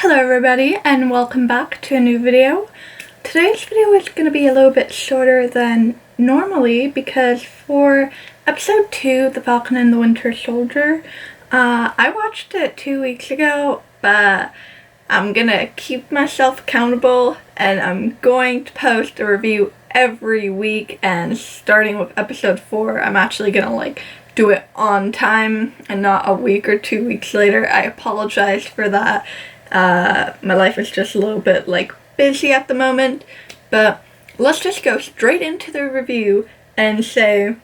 Hello everybody and welcome back to a new video. Today's video is going to be a little bit shorter than normally because for episode 2, The Falcon and the Winter Soldier, I watched it 2 weeks ago, but I'm gonna keep myself accountable and I'm going to post a review every week, and starting with episode 4, I'm actually gonna do it on time and not a week or 2 weeks later. I apologize for that. My life is just a little bit busy at the moment, but let's just go straight into the review and say,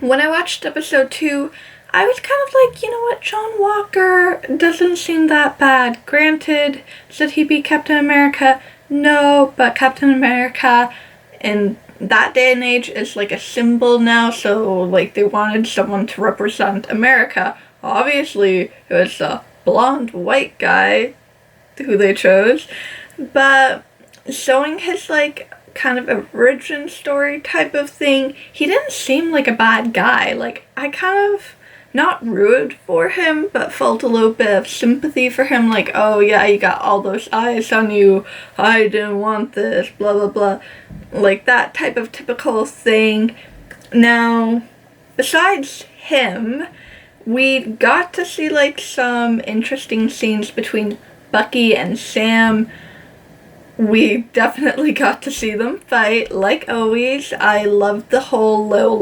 when I watched episode 2, I was kind of like, you know what, John Walker doesn't seem that bad. Granted, should he be Captain America? No, but Captain America in that day and age is a symbol now, so they wanted someone to represent America. Obviously, it was a blonde white guy who they chose, but showing his kind of origin story type of thing, he didn't seem like a bad guy. I kind of not rooted for him, but felt a little bit of sympathy for him, oh yeah, you got all those eyes on you, I didn't want this, blah blah blah, that type of typical thing. Now, besides him, we got to see some interesting scenes between Bucky and Sam. We definitely got to see them fight, like always. I loved the whole little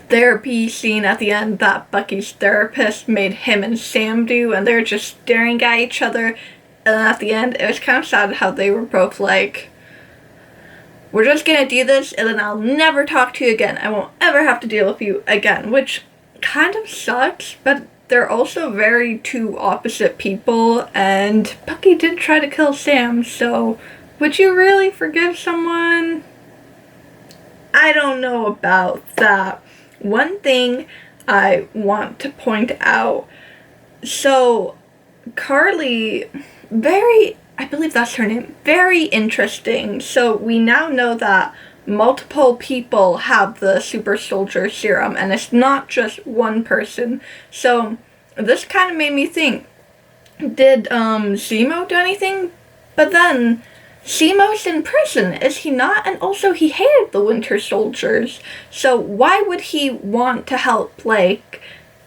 therapy scene at the end that Bucky's therapist made him and Sam do, and they're just staring at each other, and then at the end it was kind of sad how they were both we're just gonna do this and then I'll never talk to you again, I won't ever have to deal with you again, which kind of sucks, but they're also very two opposite people, and Bucky did try to kill Sam, so would you really forgive someone? I don't know about that. One thing I want to point out, so Carly, I believe that's her name, very interesting. So we now know that multiple people have the super soldier serum, and it's not just one person. So this kind of made me think, did Zemo do anything? But then Zemo's in prison, is he not? And also he hated the Winter Soldiers, so why would he want to help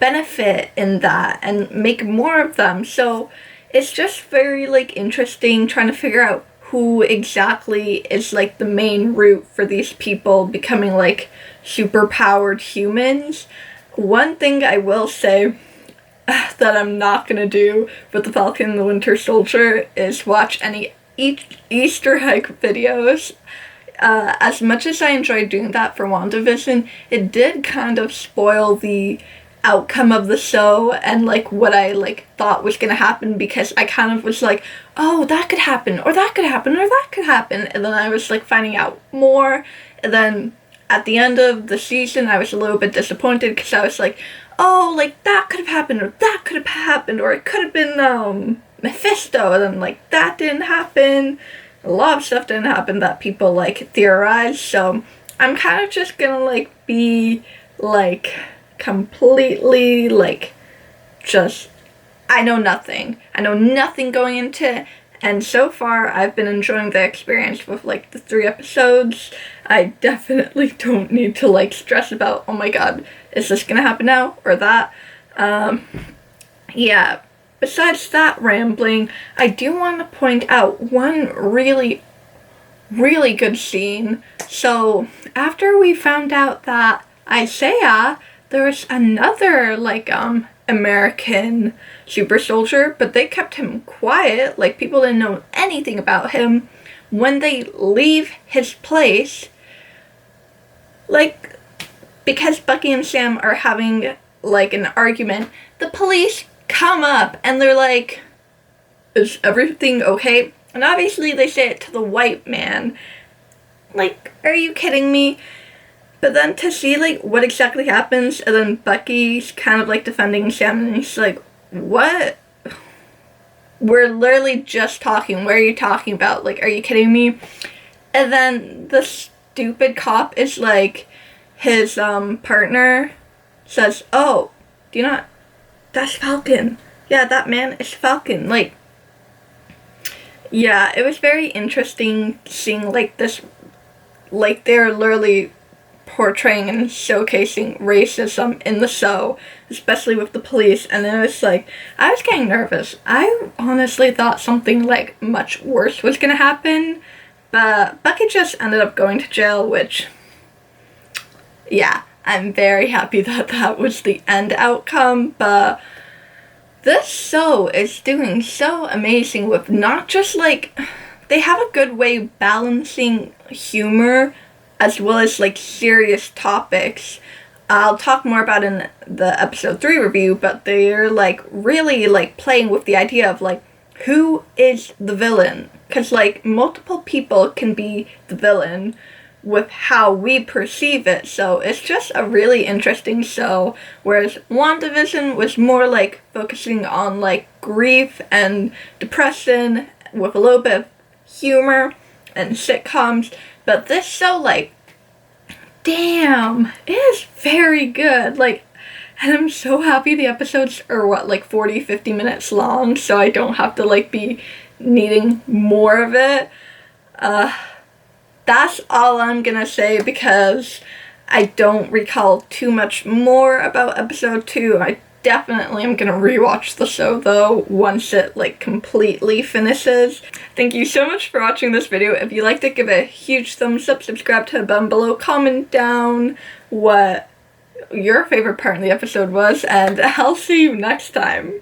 benefit in that and make more of them? So it's just very interesting trying to figure out who exactly is the main route for these people becoming super powered humans. One thing I will say that I'm not gonna do with the Falcon and the Winter Soldier is watch any Easter egg videos. As much as I enjoyed doing that for WandaVision, it did kind of spoil the outcome of the show and what I thought was gonna happen, because I kind of was oh, that could happen, or that could happen, or that could happen, and then I was finding out more, and then at the end of the season I was a little bit disappointed because I was oh, that could have happened, or that could have happened, or it could have been Mephisto, and then that didn't happen. A lot of stuff didn't happen that people theorized, so I'm kind of just gonna be completely just I know nothing going into it, and so far I've been enjoying the experience with the 3 episodes. I definitely don't need to stress about, oh my god, is this gonna happen now or that. Yeah, besides that rambling, I do want to point out one really good scene. So after we found out that Isaiah, there was another American super soldier, but they kept him quiet, people didn't know anything about him. When they leave his place, because Bucky and Sam are having an argument, the police come up and they're is everything okay? And obviously they say it to the white man. Are you kidding me? But then to see what exactly happens, and then Bucky's kind of defending Sam, and he's what? We're literally just talking, what are you talking about? Are you kidding me? And then the stupid cop is his partner says, oh, do you not, that's Falcon. Yeah, that man is Falcon. Yeah, it was very interesting seeing like this, like they're literally portraying and showcasing racism in the show, especially with the police, and it was like, I was getting nervous. I honestly thought something like much worse was gonna happen, but Bucky just ended up going to jail, which, yeah, I'm very happy that that was the end outcome, but this show is doing so amazing with not just like, they have a good way balancing humor as well as like serious topics. I'll talk more about in the episode 3 review, but they're like really like playing with the idea of like, who is the villain? Because like multiple people can be the villain with how we perceive it. So it's just a really interesting show. Whereas WandaVision was more like focusing on like grief and depression with a little bit of humor and sitcoms. But this show, like, damn, it is very good. Like, and I'm so happy the episodes are what, like 40, 50 minutes long, so I don't have to like be needing more of it. That's all I'm gonna say because I don't recall too much more about episode 2. I definitely am gonna rewatch the show though once it like completely finishes. Thank you so much for watching this video. If you liked it, give it a huge thumbs up, subscribe to the button below, comment down what your favorite part in the episode was, and I'll see you next time.